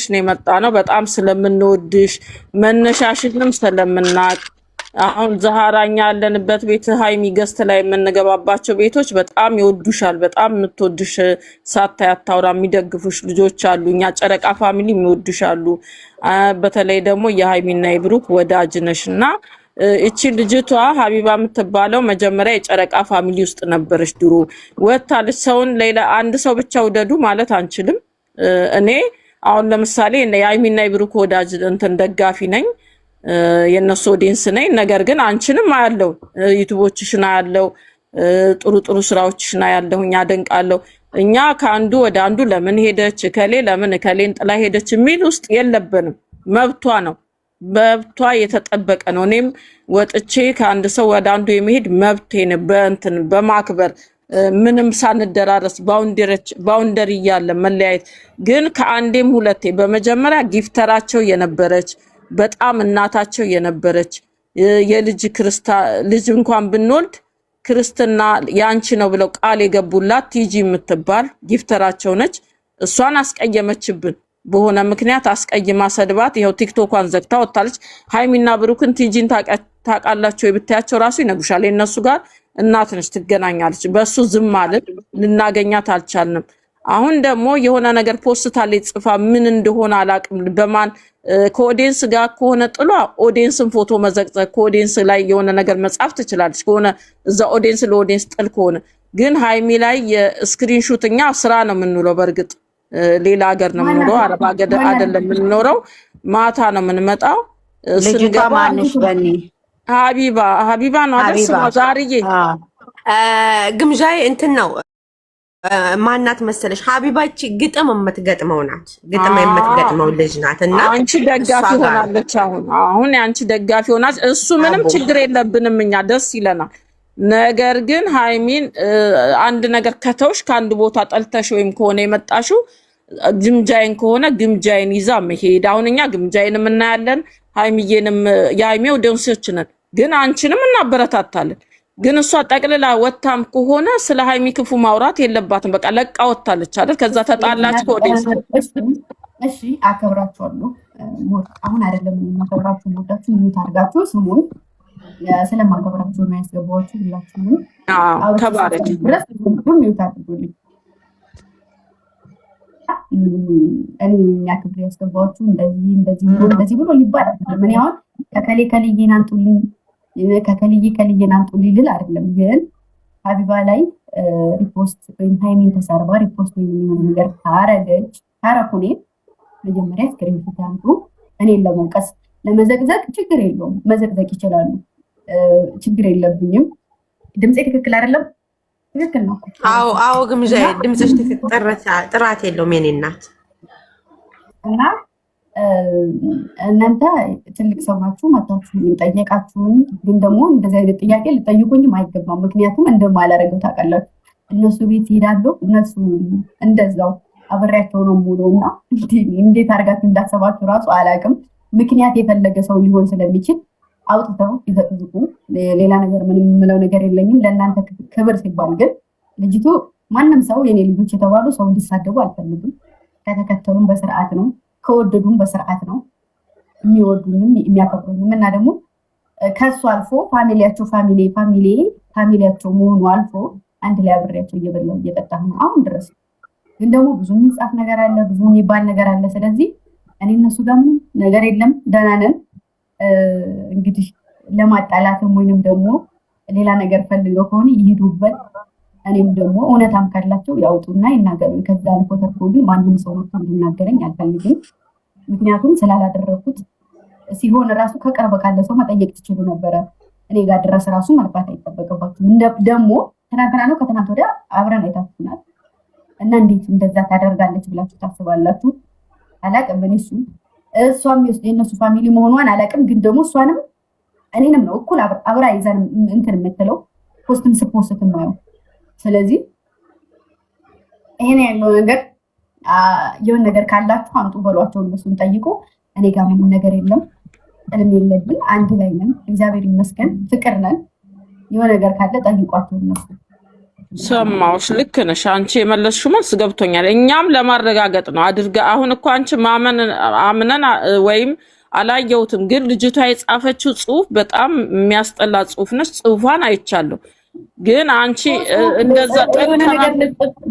ነው የመጣነው በጣም ስለምንወድሽ መነሻሽንም ስለምናቅ አሁን ዛሃራኛ ያለንበት ቤት ሃይሚ ገስት ላይ የምንገባባቸው ቤቶች በጣም ይወዱሻል። በጣም የምትወድሽ ሳታይ አታውራ የሚደግፉሽ ልጆች አሉ። እኛ ጨረቃ ፋሚሊ የሚወዱሻሉ። በተለይ ደግሞ የሃይሚና የብሩክ ወዳጅ ነሽና እቺ ልጅቷ ሀቢባ የምትባለው መጀመሪያ የጨረቃ ፋሚሊ ውስጥ ነበረች። ድሮ ወጣለች። ሰውን ሌላ አንድ ሰው ብቻ ውደዱ ማለት አንችልም። እኔ አሁን ለምሳሌ የሃይሚና የብሩክ ወዳጅ እንትን ደጋፊ ነኝ፣ የነሱ ኦዲየንስ ነኝ። ነገር ግን አንቺንም አያለው፣ ዩቲዩቦችሽን አያለው፣ ጥሩ ጥሩ ስራዎችሽን አያለሁኝ፣ አደንቃለሁ። እኛ ከአንዱ ወደ አንዱ ለምን ሄደች እከሌ ለምን እከሌን ጥላ ሄደች የሚል ውስጥ የለብንም። መብቷ ነው፣ መብቷ የተጠበቀ ነው። እኔም ወጥቼ ከአንድ ሰው ወደ አንዱ የመሄድ መብቴን በእንትን በማክበር ምንም ሳንደራረስ ባውንደሪ እያለ መለያየት ግን ከአንዴም ሁለቴ በመጀመሪያ ጊፍተራቸው የነበረች በጣም እናታቸው የነበረች የልጅ ልጅ እንኳን ብንወልድ ክርስትና ያንቺ ነው ብለው ቃል የገቡላት ቲጂ የምትባል ጊፍተራቸው ነች። እሷን አስቀየመችብን። በሆነ ምክንያት አስቀይማ ሰድባት ይሄው ቲክቶኳን ዘግታ ወጣለች። ሃይሚና ብሩክን ቲጂን ታውቃላችሁ ብታያቸው ራሱ ይነግሩሻል። የነሱ ጋር እናት ነች ትገናኛለች። በሱ ዝም ማለት ልናገኛት አልቻልንም። አሁን ደግሞ የሆነ ነገር ፖስታለች ጽፋ ምን እንደሆነ አላቅም። በማን ከኦዲየንስ ጋር ከሆነ ጥሏ ኦዲየንስን ፎቶ መዘቅዘቅ ከኦዲየንስ ላይ የሆነ ነገር መጻፍ ትችላለች። ከሆነ እዛ ኦዲየንስ ለኦዲየንስ ጥል ከሆነ ግን ሃይሚ ላይ የስክሪንሾት እኛ ስራ ነው የምንውለው። በእርግጥ ሌላ ሀገር ነው የምንኖረው፣ አረብ ሀገር አይደለም የምንኖረው። ማታ ነው የምንመጣው። ልጅቷ ማንሽ በኒ ሀቢባ ነው አይደል ስሟ? ዛርዬ ግምዣዬ እንትን ነው ማናት መሰለሽ? ሀቢባቺ ግጥም የምትገጥመው ናት። ግጥም የምትገጥመው ልጅ ናት። እና አንቺ ደጋፊ ሆናለች። አሁን አንቺ ደጋፊ ሆናለች። እሱ ምንም ችግር የለብንም፣ እኛ ደስ ይለናል። ነገር ግን ሃይሚን አንድ ነገር ከተውሽ ከአንድ ቦታ ጠልተሽ ወይም ከሆነ የመጣሽው ግምጃይን ከሆነ ግምጃይን ይዛ መሄድ። አሁን እኛ ግምጃይን እናያለን፣ ሃይሚዬንም የሃይሚው ደንሶች ነን፣ ግን አንቺንም እናበረታታለን። ግን እሷ ጠቅልላ ወጣም ከሆነ ስለ ሃይሚ ክፉ ማውራት የለባትም። በቃ ለቃ ወጣለች አይደል? ከዛ ተጣላች ከኦዲየንስ። እሺ አከብራችኋለሁ። አሁን አይደለም የማከብራችሁ፣ ወዳችሁ ሚዩት አድርጋችሁ ስሙን ስለማከብራችሁ ነው ያስገባችሁ። ሁላችሁም ተባረክ ድረስ ሚዩት አድርጉልኝ። እኔ ያክብር ያስገባችሁ እንደዚህ ብሎ ሊባል ምን ያውን ከከሌ ከልዬን አንጡልኝ ከከልዬን አንጡልኝ ልል አይደለም። ግን ሀቢባ ላይ ሪፖስት ወይም ሃይሚን ተሰርባ ሪፖስት ወይም የሆነ ነገር ካረኩኔ መጀመሪያ ስክሪንሾት ያምጡ። እኔን ለመውቀስ ለመዘግዘቅ ችግር የለውም፣ መዘግዘቅ ይችላሉ፣ ችግር የለብኝም። ድምፄ ትክክል አይደለም? ትክክል ነው። አዎ ግምዣ ድምፅሽ ትክክል ጥራት የለውም የኔ እናት። እና እናንተ ትልቅ ሰው ናችሁ፣ መታችሁ ጠየቃችሁኝ። ግን ደግሞ እንደዚህ አይነት ጥያቄ ልጠይቁኝም አይገባም፣ ምክንያቱም እንደማላረገው ታውቃላችሁ። እነሱ ቤት ይሄዳሉ፣ እነሱ እንደዛው አብሬያቸው ነው ሙሉ እና እንዴት አድርጋችሁ እንዳሰባችሁ ራሱ አላውቅም። ምክንያት የፈለገ ሰው ሊሆን ስለሚችል አውጥተው ይዘቅዝቁ። ሌላ ነገር ምንም የምለው ነገር የለኝም። ለእናንተ ክብር ሲባል ግን ልጅቱ ማንም ሰው የኔ ልጆች የተባሉ ሰው እንዲሳደቡ አልፈልግም። ከተከተሉም በስርዓት ነው፣ ከወደዱም በስርዓት ነው የሚወዱኝም የሚያከብሩኝም። እና ደግሞ ከሱ አልፎ ፋሚሊያቸው መሆኑ አልፎ አንድ ላይ አብሬያቸው እየበላሁ እየጠጣሁ ነው አሁን ድረስ። ግን ደግሞ ብዙ የሚጻፍ ነገር አለ፣ ብዙ የሚባል ነገር አለ። ስለዚህ እኔ እነሱ ጋር ምንም ነገር የለም፣ ደህና ነን። እንግዲህ ለማጣላትም ወይንም ደግሞ ሌላ ነገር ፈልገው ከሆነ ይሄዱበት። እኔም ደግሞ እውነታም ካላቸው ያውጡና ይናገሩ። ከዛ አልፎ ተርፎ ግን ማንም ሰው መጥቶ እንዲናገረኝ አልፈልግም። ምክንያቱም ስላላደረኩት ሲሆን ራሱ ከቅርብ ካለ ሰው መጠየቅ ትችሉ ነበረ። እኔ ጋር ድረስ ራሱ መልፋት አይጠበቅባችሁም። ደግሞ ትናንትና ነው ከትናንት ወዲያ አብረን አይታችሁናል። እና እንዴት እንደዛ ታደርጋለች ብላችሁ ታስባላችሁ? አላቅም። እሷም የእነሱ ፋሚሊ መሆኗን አላቅም። ግን ደግሞ እሷንም እኔንም ነው እኩል አብራ ይዛን እንትን የምትለው ፖስትም ስፖስት ማየው። ስለዚህ ይሄን ያለው ነገር የሆነ ነገር ካላችሁ አምጡ በሏቸው፣ እነሱን ጠይቁ። እኔ ጋር ምንም ነገር የለም፣ ጥልም የለብን፣ አንድ ላይ ነን፣ እግዚአብሔር ይመስገን፣ ፍቅር ነን። የሆነ ነገር ካለ ጠይቋቸው እነሱ። ሰማውሽ። ልክ ነሽ። አንቺ የመለስሽው መልስ ገብቶኛል። እኛም ለማረጋገጥ ነው አድርጋ። አሁን እኮ አንቺ አምነን ወይም አላየሁትም፣ ግን ልጅቷ የጻፈችው ጽሁፍ በጣም የሚያስጠላ ጽሁፍ ነች። ጽሁፏን አይቻለሁ። ግን አንቺ እንደዛ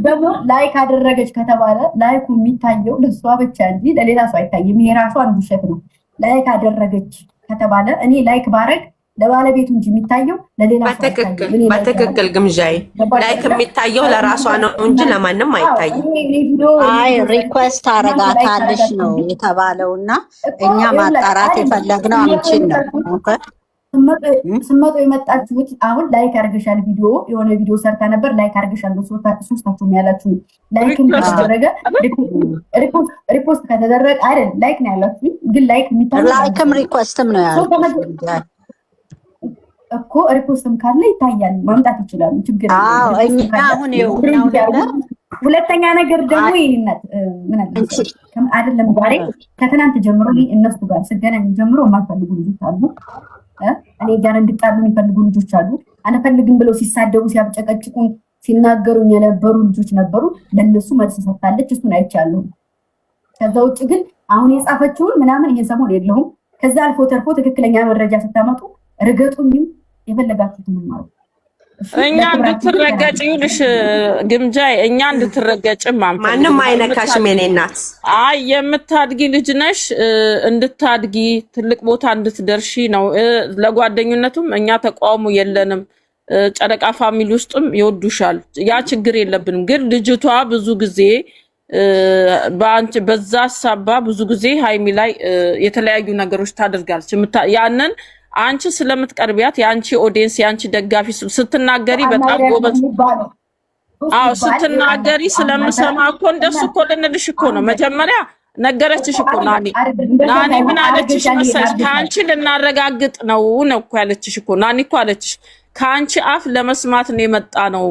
ደግሞ ላይክ አደረገች ከተባለ ላይኩ የሚታየው ለሷ ብቻ እንጂ ለሌላ ሰው አይታይም። ይሄ ራሱ አንዱ ውሸት ነው። ላይክ አደረገች ከተባለ እኔ ላይክ ባረግ ለባለቤቱ እንጂ የሚታየው ለሌላ ሰው አይታይም። በትክክል ግምጃዬ፣ ላይክ የሚታየው ለራሷ ነው እንጂ ለማንም አይታይም። አይ ሪኩዌስት አረጋታለሽ ነው የተባለውና እኛ ማጣራት የፈለግነው አንቺን ነው። ስመጡ የመጣችሁት አሁን ላይክ አድርገሻል፣ ቪዲዮ የሆነ ቪዲዮ ሰርታ ነበር፣ ላይክ አድርገሻል። ሶስታችሁም ያላችሁ ላይክ ከተደረገ ሪፖስት ከተደረገ አይደል ላይክ ነው ያላችሁ፣ ግን ላይክ የሚታየው ላይክም ሪኩዌስትም ነው ያለው እኮ። ሪፖስትም ካለ ይታያል፣ ማምጣት ይችላሉ። ችግር እኛ አሁን ይኸው ነገር ሁለተኛ ነገር ደግሞ ይሄንነት ምን አይደለም ዛሬ ከትናንት ጀምሮ እነሱ ጋር ስገናኝ ጀምሮ የማይፈልጉ ልጆች አሉ። እኔ ጋር እንድጣሉ የሚፈልጉ ልጆች አሉ። አንፈልግም ብለው ሲሳደቡ ሲያጨቀጭቁን ሲናገሩኝ የነበሩ ልጆች ነበሩ። ለነሱ መልስ ሰጥታለች። እሱን አይቻለሁ። ከዛ ውጭ ግን አሁን የጻፈችውን ምናምን ይሄን ሰሞን የለሁም። ከዛ አልፎ ተርፎ ትክክለኛ መረጃ ስታመጡ ርገጡኝም የፈለጋችሁትን ማለት እኛ እንድትረገጭ ይልሽ ግምጃ እኛ እንድትረገጭም ማንም አይነካሽም። የኔ እናት አይ የምታድጊ ልጅ ነሽ፣ እንድታድጊ ትልቅ ቦታ እንድትደርሺ ነው። ለጓደኝነቱም እኛ ተቃውሞ የለንም። ጨረቃ ፋሚሊ ውስጥም ይወዱሻል፣ ያ ችግር የለብንም። ግን ልጅቷ ብዙ ጊዜ በዛ ሳባ ብዙ ጊዜ ሃይሚ ላይ የተለያዩ ነገሮች ታደርጋለች። ያንን አንቺ ስለምትቀርቢያት የአንቺ ኦዲየንስ የአንቺ ደጋፊ ስትናገሪ በጣም ጎበዝ። አዎ ስትናገሪ ስለምሰማ እኮ እንደሱ እኮ ልንልሽ እኮ ነው። መጀመሪያ ነገረችሽ እኮ ናኒ ምን አለችሽ መሰለሽ? ከአንቺ ልናረጋግጥ ነው እኮ ያለችሽ እኮ ናኒ እኮ አለችሽ። ከአንቺ አፍ ለመስማት ነው የመጣ ነው።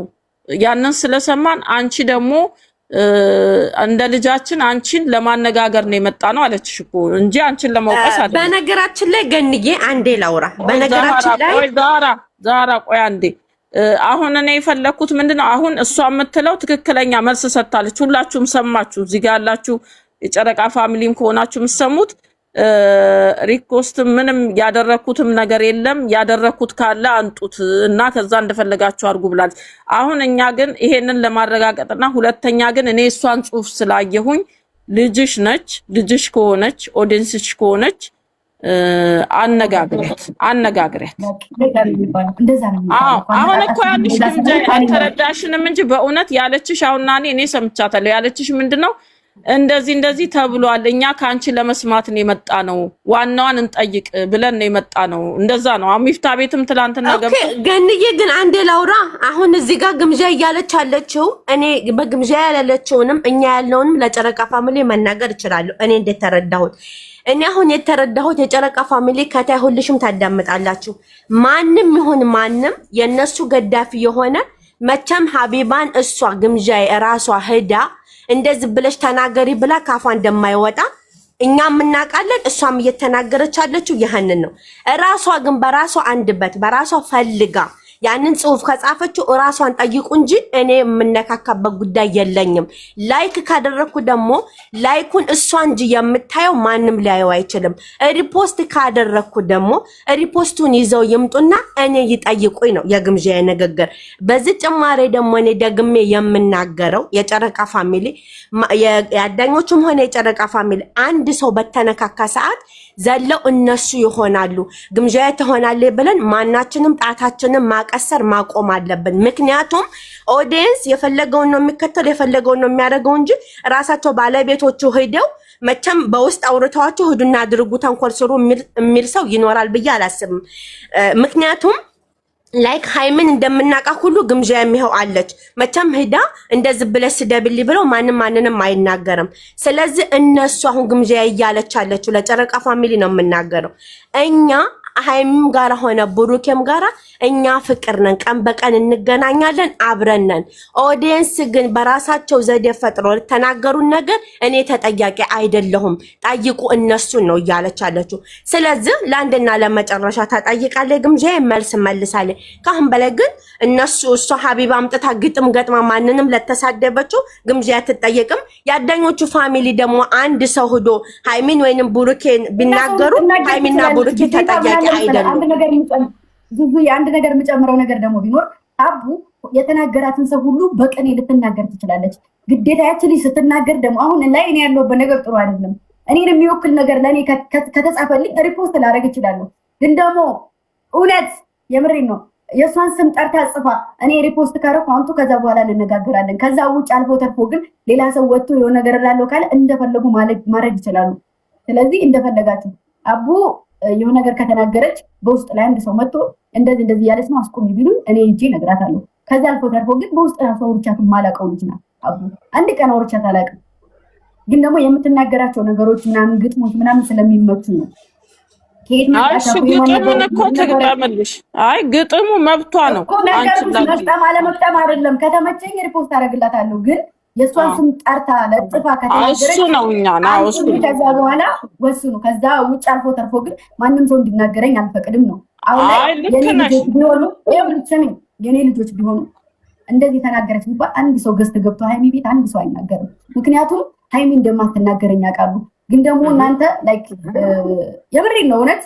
ያንን ስለሰማን አንቺ ደግሞ እንደ ልጃችን አንቺን ለማነጋገር ነው የመጣ ነው አለችሽ እኮ እንጂ አንቺን ለማውቀስ አይደለም። በነገራችን ላይ ገንዬ አንዴ ላውራ። በነገራችን ላይ ዛራ ቆይ አንዴ። አሁን እኔ የፈለኩት ምንድነው አሁን እሷ የምትለው ትክክለኛ መልስ ሰጥታለች። ሁላችሁም ሰማችሁ። እዚህ ጋር ያላችሁ የጨረቃ ፋሚሊም ከሆናችሁ የምትሰሙት ሪኮስት ምንም ያደረኩትም ነገር የለም። ያደረኩት ካለ አንጡት እና ከዛ እንደፈለጋችሁ አድርጉ ብላለች። አሁን እኛ ግን ይሄንን ለማረጋገጥና ሁለተኛ ግን እኔ እሷን ጽሁፍ ስላየሁኝ ልጅሽ ነች፣ ልጅሽ ከሆነች ኦዲየንስሽ ከሆነች አነጋግሪያት። አሁን እኮ ያልሽ ግምጃ አልተረዳሽንም እንጂ በእውነት ያለችሽ አሁን ናኒ እኔ ሰምቻታለሁ። ያለችሽ ምንድነው እንደዚህ ተብሏል፣ እኛ ከአንቺ ለመስማት ነው የመጣ ነው፣ ዋናዋን እንጠይቅ ብለን ነው የመጣ ነው። እንደዛ ነው። አሚፍታ ቤትም ትላንትና ገንዬ ግን አንዴ ላውራ። አሁን እዚህ ጋር ግምዣ እያለች አለችው። እኔ በግምዣ ያላለችውንም እኛ ያለውንም ለጨረቃ ፋሚሊ መናገር እችላለሁ። እኔ እንደተረዳሁት እኔ አሁን የተረዳሁት የጨረቃ ፋሚሊ ከታይ ሁልሽም ታዳምጣላችሁ። ማንም ይሁን ማንም የነሱ ገዳፊ የሆነ መቼም ሀቢባን እሷ ግምዣ ራሷ ሄዳ እንደዚህ ብለሽ ተናገሪ ብላ ካፏ እንደማይወጣ እኛም እናውቃለን። እሷም እየተናገረች ያለችው ይሄንን ነው። ራሷ ግን በራሷ አንደበት በራሷ ፈልጋ ያንን ጽሁፍ ከጻፈችው ራሷን ጠይቁ እንጂ እኔ የምነካካበት ጉዳይ የለኝም። ላይክ ካደረኩ ደግሞ ላይኩን እሷ እንጂ የምታየው ማንም ሊያየው አይችልም። ሪፖስት ካደረኩ ደግሞ ሪፖስቱን ይዘው ይምጡና እኔ ይጠይቁኝ ነው የግምዣ ንግግር። በዚህ ጭማሬ ደግሞ እኔ ደግሜ የምናገረው የጨረቃ ፋሚሊ ያዳኞቹም ሆነ የጨረቃ ፋሚሊ አንድ ሰው በተነካካ ሰዓት ዘለው እነሱ ይሆናሉ። ግምዣ ትሆናለች ብለን ማናችንም ጣታችንን ማቀሰር ማቆም አለብን። ምክንያቱም ኦዲየንስ የፈለገውን ነው የሚከተል የፈለገውን ነው የሚያደርገው እንጂ ራሳቸው ባለቤቶቹ ሄደው መቼም በውስጥ አውርተዋቸው ሂዱና አድርጉ ተንኮል ስሩ የሚል ሰው ይኖራል ብዬ አላስብም። ምክንያቱም ላይክ ሃይምን እንደምናቃ ሁሉ ግምዣ የሚሄው አለች። መቼም ሄዳ እንደዚህ ብለሽ ስደብልኝ ብለው ማንንም አይናገርም። ስለዚህ እነሱ አሁን ግምዣ እያለች አለችው ለጨረቃ ፋሚሊ ነው የምናገረው። እኛ ሃይሚም ጋራ ሆነ ብሩኬም ጋራ እኛ ፍቅር ነን፣ ቀን በቀን እንገናኛለን፣ አብረን ነን። ኦዲየንስ ግን በራሳቸው ዘዴ ፈጥሮ ተናገሩን ነገር እኔ ተጠያቂ አይደለሁም፣ ጠይቁ እነሱን ነው እያለች አለችው። ስለዚህ ለአንድና ለመጨረሻ ታጠይቃለች፣ ግምጃ መልስ መልሳለች። ካሁን በላይ ግን እነሱ እሷ ሀቢባ አምጥታ ግጥም ገጥማ ማንንም ለተሳደበችው ግምጃ አትጠየቅም። ያዳኞቹ ፋሚሊ ደግሞ አንድ ሰው ሄዶ ሃይሚን ወይንም ብሩኬን ቢናገሩ ሃይሚና ብሩኬ ተጠያቂ አይደሉም። አንድ ነገር የምጨምረው ነገር ደግሞ ቢኖር አቡ የተናገራትን ሰው ሁሉ በቀኔ ልትናገር ትችላለች። ግዴታ ያችን ስትናገር ደግሞ አሁን ላይ እኔ ያለሁበት ነገር ጥሩ አይደለም። እኔን የሚወክል ነገር ለእኔ ከተጻፈልኝ ሪፖስት ላደርግ እችላለሁ። ግን ደግሞ እውነት የምሬን ነው የእሷን ስም ጠርታ ጽፋ እኔ ሪፖስት ካረኩ አንቱ ከዛ በኋላ እንነጋገራለን። ከዛ ውጭ አልፎ ተርፎ ግን ሌላ ሰው ወጥቶ የሆነ ነገር ላለው ካለ እንደፈለጉ ማድረግ ይችላሉ። ስለዚህ እንደፈለጋችሁ አቡ የሆነ ነገር ከተናገረች በውስጥ ላይ አንድ ሰው መጥቶ እንደዚህ ያለች ነው አስቆሚ ቢሉኝ እኔ ሂጄ እነግራታለሁ። ከዛ አልፎ ተርፎ ግን በውስጥ ሰው አውርቻት ማላውቀው ልጅ ናት አቡ። አንድ ቀን አውርቻት አላውቅም። ግን ደግሞ የምትናገራቸው ነገሮች ምናምን ግጥሞች ምናምን ስለሚመቹ ነው። ግጥሙን እኮ ትግጠምልሽ። አይ ግጥሙ መብቷ ነው። መግጠም አለመግጠም አይደለም። ከተመቸኝ ሪፖስት አደርግላታለሁ። ግን የእሷን ስም ጠርታ ለጥፋ ከተናገረች እሱ ነው እኛ ነው እሱ። ከዛ በኋላ ወስኑ። ከዛ ውጭ አልፎ ተርፎ ግን ማንም ሰው እንዲናገረኝ አልፈቅድም ነው። አሁን ላይ የኔ ልጆች ቢሆኑ የኔ ልጆች ቢሆኑ እንደዚህ ተናገረች ቢባል አንድ ሰው ገዝት ገብቶ ሃይሚ ቤት አንድ ሰው አይናገርም። ምክንያቱም ሃይሚ እንደማትናገረኝ ያውቃሉ። ግን ደግሞ እናንተ ላይክ የብሬን ነው እውነት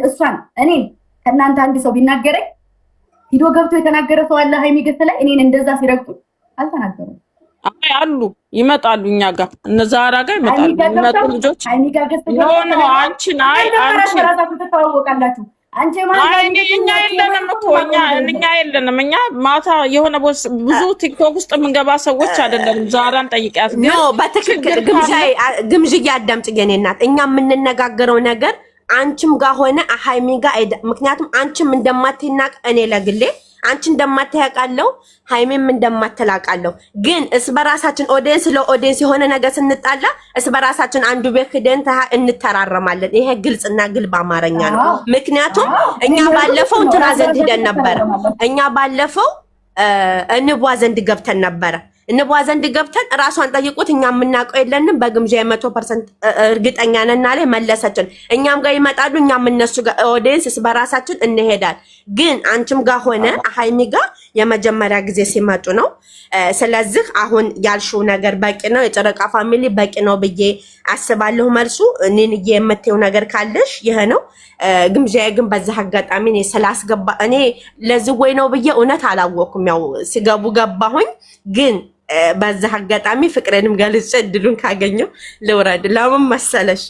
እሷን እኔን ከእናንተ አንድ ሰው ቢናገረኝ ሂዶ ገብቶ የተናገረ ሰው አለ ሃይሚ ገዝት ላይ እኔን እንደዛ ሲረግጡ አልተናገሩም። አይ አሉ ይመጣሉ፣ እኛ ጋር እነዛ አራጋ ይመጣሉ። ይመጡ ልጆች ሃይሚ ጋር ገዝት ኖ አንቺን ራሳችሁ ተተዋወቃላችሁ። አንቺ ማለት እኛ የለንም እኮ እኛ የለንም። እኛ ማታ የሆነ ብዙ ቲክቶክ ውስጥ የምንገባ ሰዎች አይደለንም። ዛራን ጠይቂያት። ግን በትክክል ግምዣ አዳምጪኝ የኔ እናት። እኛ የምንነጋገረው ነገር አንቺም ጋር ሆነ ሃይሚ ጋር ምክንያቱም አንቺም እንደማትናቅ እኔ ለግሌ አንቺ እንደማታያቃለው ሃይሜም እንደማትላቃለው። ግን እስበራሳችን ኦዲየንስ ለኦዲየንስ የሆነ ነገር ስንጣላ እስበራሳችን አንዱ ቤት ሄደን እንተራረማለን። ይሄ ግልጽና ግልብ አማርኛ ነው። ምክንያቱም እኛ ባለፈው እንትና ዘንድ ሄደን ነበረ። እኛ ባለፈው እንቧ ዘንድ ገብተን ነበረ። እንቧ ዘንድ ገብተን ራሷን ጠይቁት፣ እኛ የምናውቀው የለንም። በግምጃ 100% እርግጠኛ ነን አለ መለሰችን። እኛም ጋር ይመጣሉ፣ እኛም እነሱ ጋር ኦዲየንስ በራሳችን እንሄዳል። ግን አንቺም ጋር ሆነ ሃይሚ ጋር የመጀመሪያ ጊዜ ሲመጡ ነው። ስለዚህ አሁን ያልሽው ነገር በቂ ነው፣ የጨረቃ ፋሚሊ በቂ ነው ብዬ አስባለሁ። መልሱ እኔን የምትይው ነገር ካለሽ ይሄ ነው። ግምጃዬ ግን በዛ አጋጣሚ እኔ ስላስገባ እኔ ለዚህ ወይ ነው ብዬ እውነት አላወኩም። ያው ሲገቡ ገባሁኝ ግን በዛ አጋጣሚ ፍቅሬንም ገልጬ እድሉን ካገኘው ልውረድ። ለምን መሰለሽ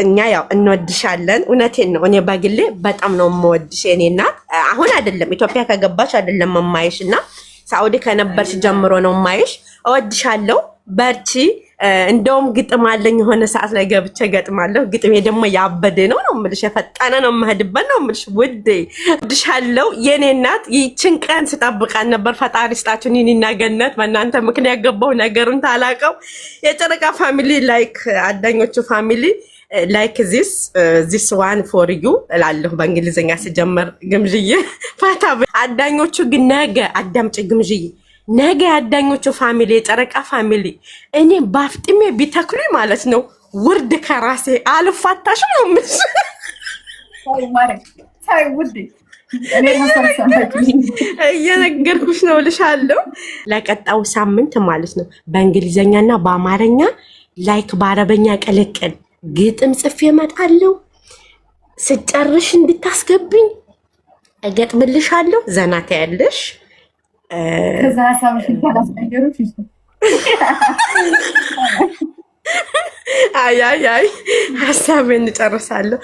እኛ ያው እንወድሻለን። እውነቴን ነው። እኔ በግሌ በጣም ነው የምወድሽ የኔ እናት። አሁን አይደለም ኢትዮጵያ ከገባሽ አይደለም የማይሽ እና ሳውዲ ከነበርሽ ጀምሮ ነው የማይሽ። እወድሻለሁ፣ በርቺ። እንደውም ግጥም አለኝ የሆነ ሰዓት ላይ ገብቼ ገጥማለሁ። ግጥሜ ደግሞ ያበደ ነው የምልሽ፣ የፈጠነ ነው የምሄድበት ነው የምልሽ። ውዴ እወድሻለሁ የኔ እናት። ይህችን ቀን ስጠብቃት ነበር። ፈጣሪ ስጣችሁ እኔና ገነት። በእናንተ ምክንያት ገባሁ ነገሩን ታላቀው። የጨረቃ ፋሚሊ ላይክ አዳኞቹ ፋሚሊ ላይክ ዚስ ዋን ፎር ዩ እላለሁ በእንግሊዝኛ ሲጀመር። ግምዥዬ ፋታ አዳኞቹ ግን ነገ አዳምጪ ግምዥዬ፣ ነገ ያዳኞቹ ፋሚሊ የጨረቃ ፋሚሊ እኔ ባፍጥሜ ቢተክሉኝ ማለት ነው ውርድ ከራሴ አልፋታሽ ነው የምልሽ። እየነገርኩሽ ነው እልሻለሁ። ለቀጣው ሳምንት ማለት ነው በእንግሊዝኛና በአማርኛ ላይክ በአረበኛ ቅልቅል ግጥም ጽፌ እመጣለሁ። ስጨርሽ እንድታስገብኝ እገጥምልሻለሁ። ዘና ታያለሽ። ከዛ ሀሳብሽን ታላስቀየሩሽ። አይ ሀሳቤን እጨርሳለሁ።